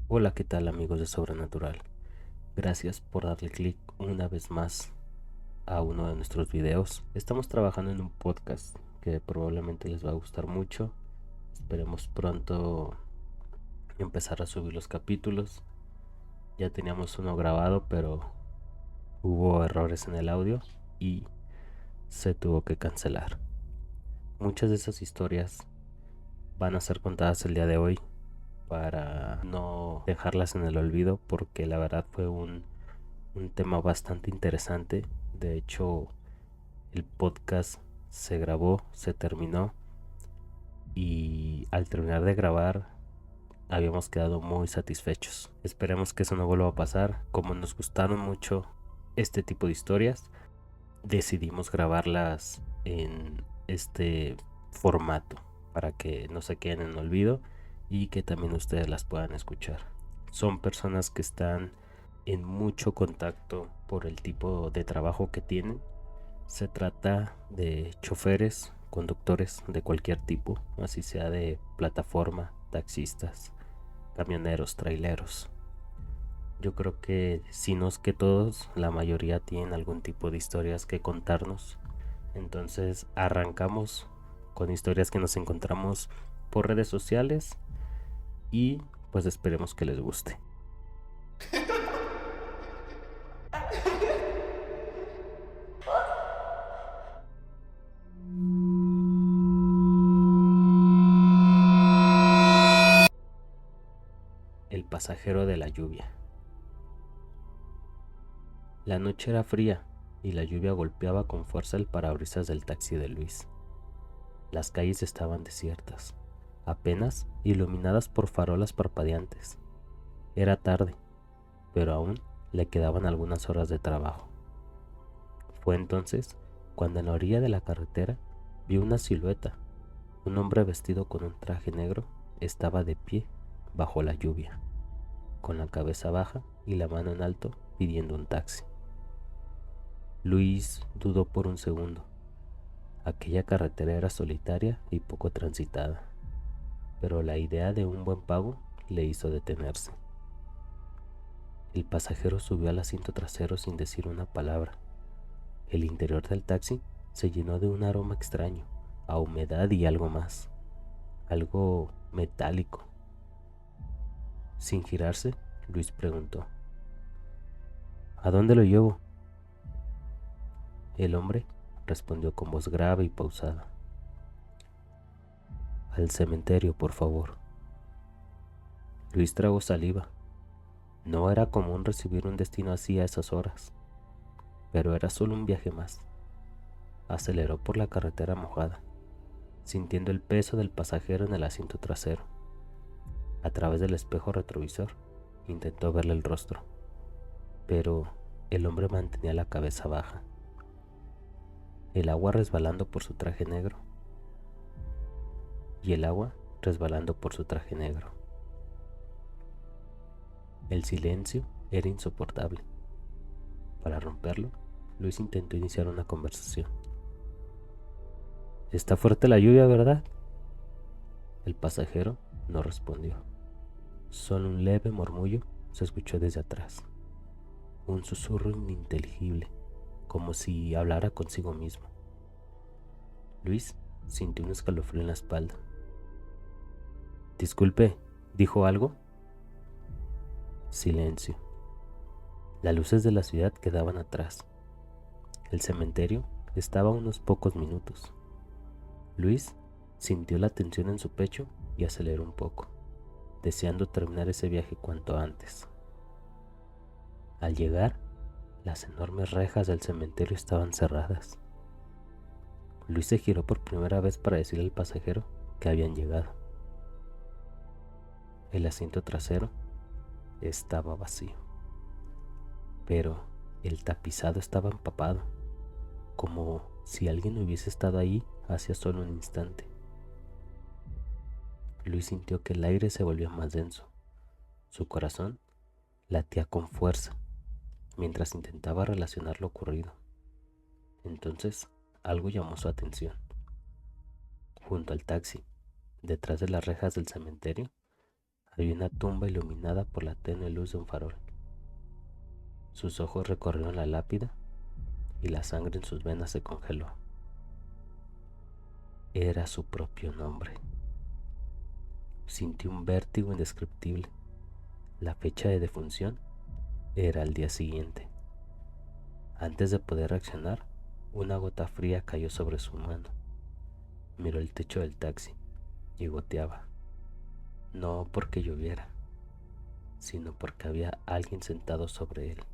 Hola, ¿qué tal amigos de Sobrenatural? Gracias por darle clic una vez más a uno de nuestros videos. Estamos trabajando en un podcast que probablemente les va a gustar mucho. Esperemos pronto empezar a subir los capítulos. Ya teníamos uno grabado, pero hubo errores en el audio y se tuvo que cancelar. Muchas de esas historias van a ser contadas el día de hoy para no dejarlas en el olvido, porque la verdad fue un tema bastante interesante. De hecho, el podcast se grabó, se terminó y al terminar de grabar habíamos quedado muy satisfechos. Esperemos que eso no vuelva a pasar. Como nos gustaron mucho este tipo de historias, decidimos grabarlas en este formato para que no se queden en olvido y que también ustedes las puedan escuchar. Son personas que están en mucho contacto por el tipo de trabajo que tienen. Se trata de choferes, conductores de cualquier tipo, así sea de plataforma, taxistas, camioneros, traileros. Yo creo que si no es que todos, la mayoría tienen algún tipo de historias que contarnos. Entonces arrancamos con historias que nos encontramos por redes sociales y pues esperemos que les guste. El pasajero de la lluvia. La noche era fría y la lluvia golpeaba con fuerza el parabrisas del taxi de Luis. Las calles estaban desiertas, apenas iluminadas por farolas parpadeantes. Era tarde, pero aún le quedaban algunas horas de trabajo. Fue entonces cuando en la orilla de la carretera vio una silueta. Un hombre vestido con un traje negro estaba de pie bajo la lluvia, con la cabeza baja y la mano en alto pidiendo un taxi. Luis dudó por un segundo. Aquella carretera era solitaria y poco transitada, pero la idea de un buen pago le hizo detenerse. El pasajero subió al asiento trasero sin decir una palabra. El interior del taxi se llenó de un aroma extraño, a humedad y algo más, algo metálico. Sin girarse, Luis preguntó: ¿A dónde lo llevo? El hombre respondió con voz grave y pausada: Al cementerio, por favor. Luis tragó saliva. No era común recibir un destino así a esas horas, pero era solo un viaje más. Aceleró por la carretera mojada, sintiendo el peso del pasajero en el asiento trasero. A través del espejo retrovisor, intentó verle el rostro, pero el hombre mantenía la cabeza baja, el agua resbalando por su traje negro, y el agua resbalando por su traje negro. El silencio era insoportable. Para romperlo, Luis intentó iniciar una conversación. Está fuerte la lluvia, ¿verdad? El pasajero no respondió. Solo un leve murmullo se escuchó desde atrás. Un susurro ininteligible, como si hablara consigo mismo. Luis sintió un escalofrío en la espalda. Disculpe, ¿dijo algo? Silencio. Las luces de la ciudad quedaban atrás. El cementerio estaba a unos pocos minutos. Luis sintió la tensión en su pecho y aceleró un poco, deseando terminar ese viaje cuanto antes. Al llegar, las enormes rejas del cementerio estaban cerradas. Luis se giró por primera vez para decirle al pasajero que habían llegado. El asiento trasero estaba vacío, pero el tapizado estaba empapado, como si alguien hubiese estado ahí hacía solo un instante. Luis sintió que el aire se volvió más denso. Su corazón latía con fuerza mientras intentaba relacionar lo ocurrido. Entonces, algo llamó su atención. Junto al taxi, detrás de las rejas del cementerio, Había una tumba iluminada por la tenue luz de un farol. Sus ojos recorrieron la lápida y la sangre en sus venas se congeló. Era su propio nombre. Sintió un vértigo indescriptible. La fecha de defunción era el día siguiente. Antes de poder reaccionar, una gota fría cayó sobre su mano. Miró el techo del taxi y goteaba. No porque lloviera, sino porque había alguien sentado sobre él.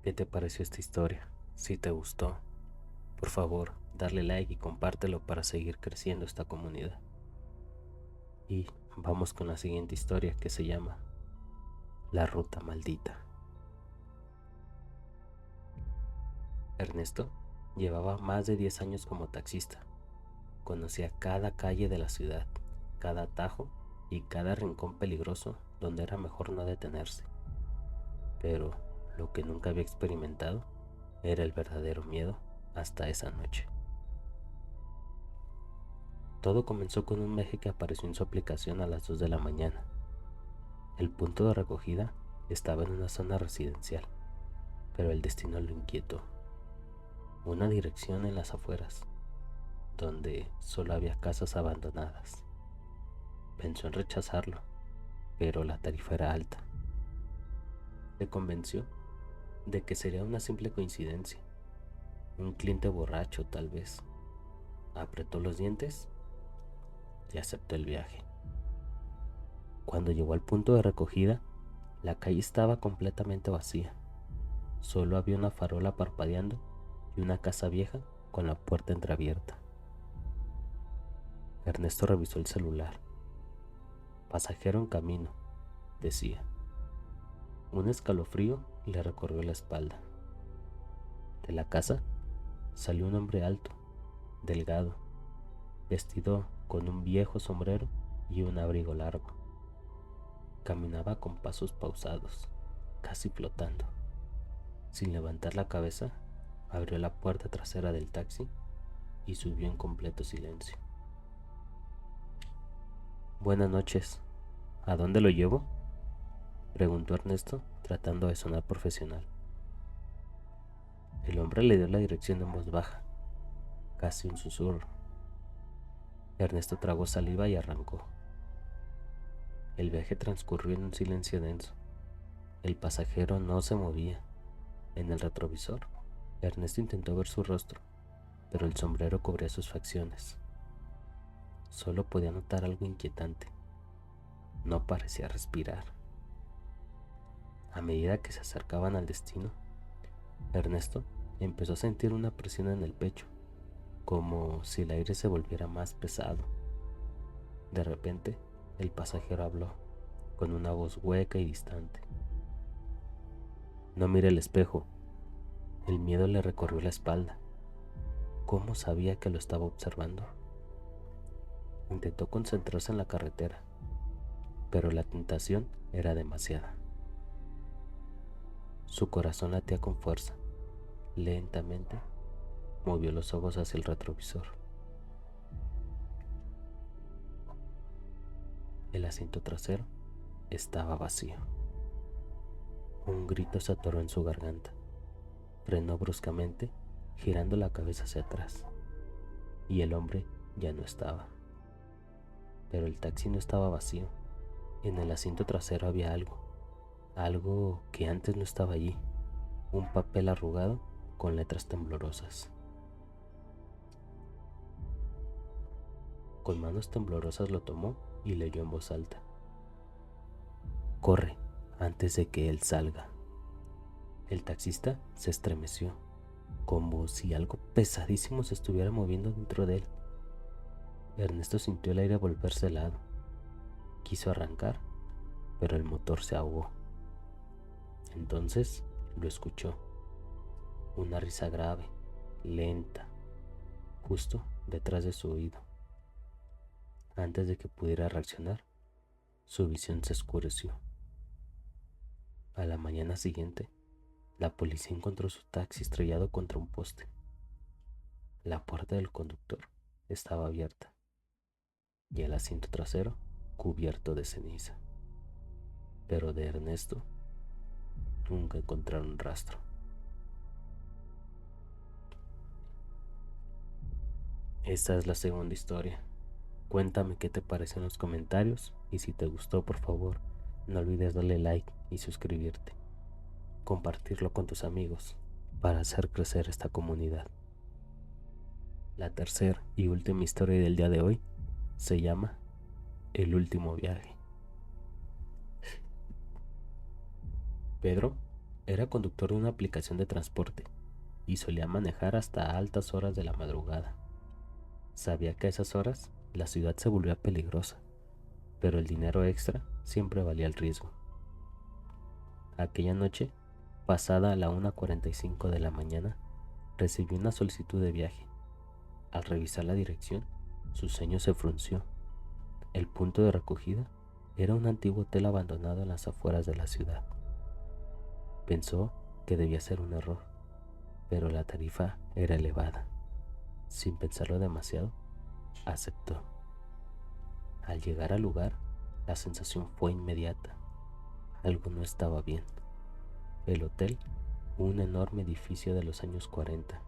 ¿Qué te pareció esta historia? Si te gustó, por favor, darle like y compártelo para seguir creciendo esta comunidad. Y vamos con la siguiente historia, que se llama La Ruta Maldita. Ernesto llevaba más de 10 años como taxista. Conocía cada calle de la ciudad, cada atajo y cada rincón peligroso donde era mejor no detenerse. Pero lo que nunca había experimentado era el verdadero miedo hasta esa noche. Todo comenzó con un meje que apareció en su aplicación a las 2 de la mañana. El punto de recogida estaba en una zona residencial, pero el destino lo inquietó. Una dirección en las afueras, donde solo había casas abandonadas. Pensó en rechazarlo, pero la tarifa era alta. Se convenció de que sería una simple coincidencia, un cliente borracho tal vez. Apretó los dientes y aceptó el viaje. Cuando llegó al punto de recogida, la calle estaba completamente vacía. Solo había una farola parpadeando y una casa vieja con la puerta entreabierta. Ernesto revisó el celular. Pasajero en camino, decía. Un escalofrío le recorrió la espalda. De la casa salió un hombre alto, delgado, vestido con un viejo sombrero y un abrigo largo. Caminaba con pasos pausados, casi flotando. Sin levantar la cabeza, abrió la puerta trasera del taxi y subió en completo silencio. Buenas noches. ¿A dónde lo llevo?, preguntó Ernesto, tratando de sonar profesional. El hombre le dio la dirección en voz baja, casi un susurro. Ernesto tragó saliva y arrancó. El viaje transcurrió en un silencio denso. El pasajero no se movía. En el retrovisor, Ernesto intentó ver su rostro, pero el sombrero cubría sus facciones. Solo podía notar algo inquietante. No parecía respirar. A medida que se acercaban al destino, Ernesto empezó a sentir una presión en el pecho, como si el aire se volviera más pesado. De repente, el pasajero habló, con una voz hueca y distante. No mire el espejo. El miedo le recorrió la espalda. ¿Cómo sabía que lo estaba observando? Intentó concentrarse en la carretera, pero la tentación era demasiada. Su corazón latía con fuerza. Lentamente, movió los ojos hacia el retrovisor. El asiento trasero estaba vacío. Un grito se atoró en su garganta. Frenó bruscamente, girando la cabeza hacia atrás. Y el hombre ya no estaba. Pero el taxi no estaba vacío. En el asiento trasero había algo que antes no estaba allí. Un papel arrugado con letras temblorosas. Con manos temblorosas lo tomó y leyó en voz alta. Corre antes de que él salga. El taxista se estremeció, como si algo pesadísimo se estuviera moviendo dentro de él. Ernesto sintió el aire volverse helado. Quiso arrancar, pero el motor se ahogó. Entonces lo escuchó. Una risa grave, lenta, justo detrás de su oído. Antes de que pudiera reaccionar, su visión se oscureció. A la mañana siguiente, la policía encontró su taxi estrellado contra un poste. La puerta del conductor estaba abierta. y el asiento trasero cubierto de ceniza. Pero de Ernesto nunca encontraron rastro. Esta es la segunda historia. Cuéntame qué te parece en los comentarios y si te gustó, por favor, no olvides darle like y suscribirte. Compartirlo con tus amigos para hacer crecer esta comunidad. La tercera y última historia del día de hoy se llama El último viaje. Pedro era conductor de una aplicación de transporte y solía manejar hasta altas horas de la madrugada. Sabía que a esas horas la ciudad se volvía peligrosa, pero el dinero extra siempre valía el riesgo. Aquella noche, pasada a la 1:45 de la mañana, recibió una solicitud de viaje. Al revisar la dirección, su ceño se frunció. El punto de recogida era un antiguo hotel abandonado en las afueras de la ciudad. Pensó que debía ser un error, pero la tarifa era elevada. Sin pensarlo demasiado, aceptó. Al llegar al lugar, la sensación fue inmediata. Algo no estaba bien. El hotel, un enorme edificio de los años 40,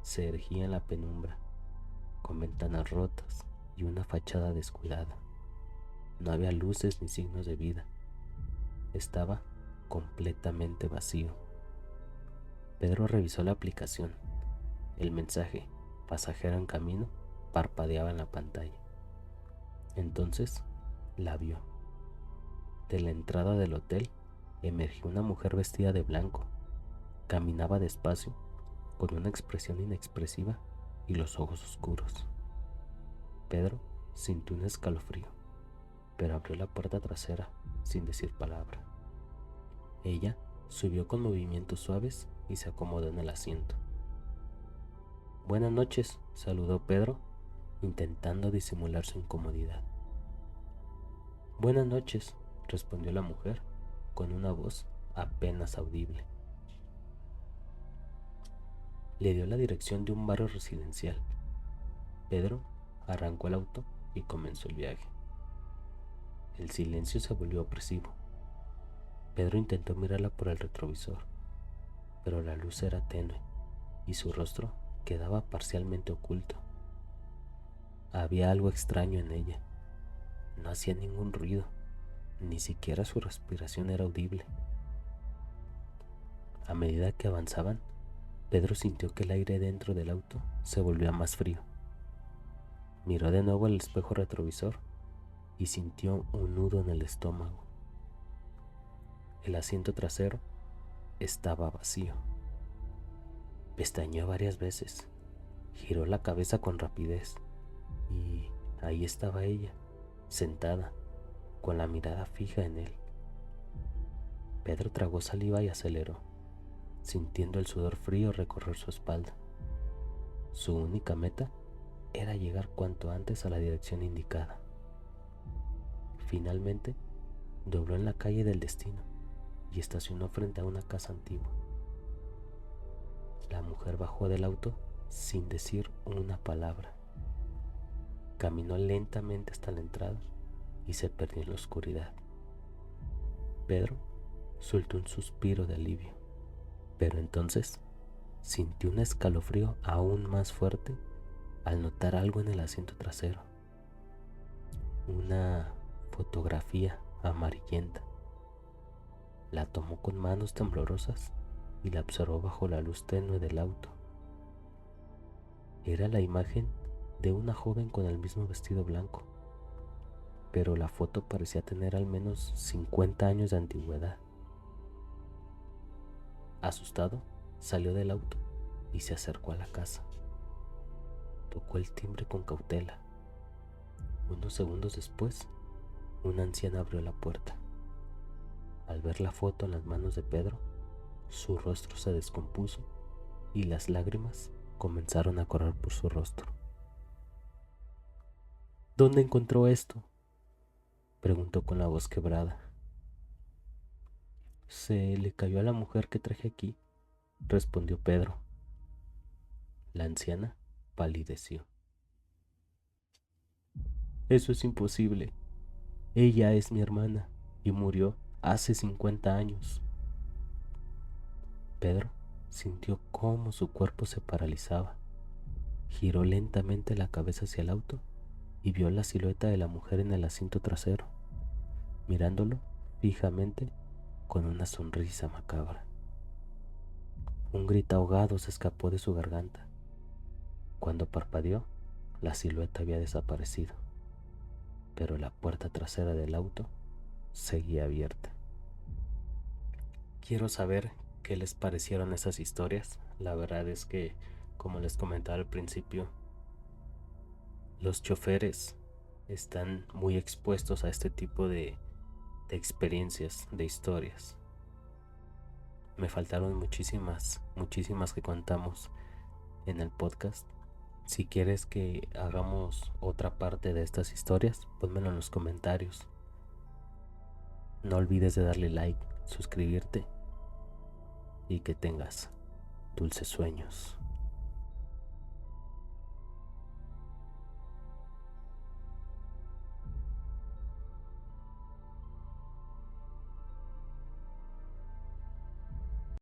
se erguía en la penumbra, con ventanas rotas y una fachada descuidada. No había luces ni signos de vida. Estaba completamente vacío. Pedro revisó la aplicación. El mensaje "pasajero en camino" parpadeaba en la pantalla. Entonces la vio. De la entrada del hotel emergió una mujer vestida de blanco. Caminaba despacio, con una expresión inexpresiva y los ojos oscuros. Pedro sintió un escalofrío, pero abrió la puerta trasera sin decir palabra. Ella subió con movimientos suaves y se acomodó en el asiento. «Buenas noches», saludó Pedro, intentando disimular su incomodidad. «Buenas noches», respondió la mujer, con una voz apenas audible. Le dio la dirección de un barrio residencial. Pedro arrancó el auto y comenzó el viaje. El silencio se volvió opresivo. Pedro intentó mirarla por el retrovisor, pero la luz era tenue y su rostro quedaba parcialmente oculto. Había algo extraño en ella. No hacía ningún ruido, ni siquiera su respiración era audible. A medida que avanzaban, Pedro sintió que el aire dentro del auto se volvía más frío. Miró de nuevo el espejo retrovisor y sintió un nudo en el estómago. El asiento trasero estaba vacío. Pestañeó varias veces, giró la cabeza con rapidez y ahí estaba ella, sentada, con la mirada fija en él. Pedro tragó saliva y aceleró, sintiendo el sudor frío recorrer su espalda. Su única meta era llegar cuanto antes a la dirección indicada. Finalmente, dobló en la calle del destino y estacionó frente a una casa antigua. La mujer bajó del auto sin decir una palabra. Caminó lentamente hasta la entrada y se perdió en la oscuridad. Pedro soltó un suspiro de alivio, pero entonces sintió un escalofrío aún más fuerte al notar algo en el asiento trasero. Una fotografía amarillenta. La tomó con manos temblorosas y la observó bajo la luz tenue del auto. Era la imagen de una joven con el mismo vestido blanco, pero la foto parecía tener al menos 50 años de antigüedad. Asustado, salió del auto y se acercó a la casa. Tocó el timbre con cautela. Unos segundos después, una anciana abrió la puerta. Al ver la foto en las manos de Pedro, su rostro se descompuso y las lágrimas comenzaron a correr por su rostro. «¿Dónde encontró esto?», preguntó con la voz quebrada. «Se le cayó a la mujer que traje aquí», respondió Pedro. La anciana palideció. Eso es imposible. Ella es mi hermana y murió hace 50 años. Pedro sintió cómo su cuerpo se paralizaba. Giró lentamente la cabeza hacia el auto y vio la silueta de la mujer en el asiento trasero, mirándolo fijamente con una sonrisa macabra. Un grito ahogado se escapó de su garganta. Cuando parpadeó, la silueta había desaparecido, pero la puerta trasera del auto seguía abierta. Quiero saber qué les parecieron esas historias. La verdad es que, como les comentaba al principio, los choferes están muy expuestos a este tipo de experiencias, de historias. Me faltaron muchísimas que contamos en el podcast. Si quieres que hagamos otra parte de estas historias, pónmelo en los comentarios. No olvides de darle like, suscribirte y que tengas dulces sueños.